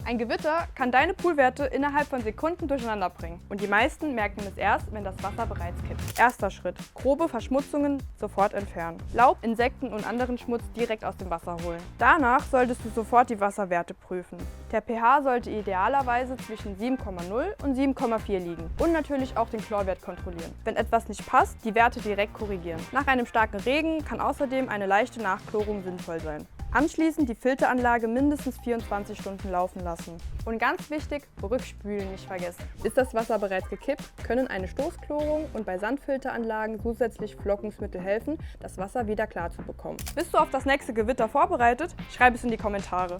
Ein Gewitter kann deine Poolwerte innerhalb von Sekunden durcheinander bringen. Und die meisten merken es erst, wenn das Wasser bereits kippt. Erster Schritt: grobe Verschmutzungen sofort entfernen. Laub, Insekten und anderen Schmutz direkt aus dem Wasser holen. Danach solltest du sofort die Wasserwerte prüfen. Der pH sollte idealerweise zwischen 7,0 und 7,4 liegen. Und natürlich auch den Chlorwert kontrollieren. Wenn etwas nicht passt, die Werte direkt korrigieren. Nach einem starken Regen kann außerdem eine leichte Nachchlorung sinnvoll sein. Anschließend die Filteranlage mindestens 24 Stunden laufen lassen. Und ganz wichtig, Rückspülen nicht vergessen. Ist das Wasser bereits gekippt, können eine Stoßchlorung und bei Sandfilteranlagen zusätzlich Flockungsmittel helfen, das Wasser wieder klar zu bekommen. Bist du auf das nächste Gewitter vorbereitet? Schreib es in die Kommentare.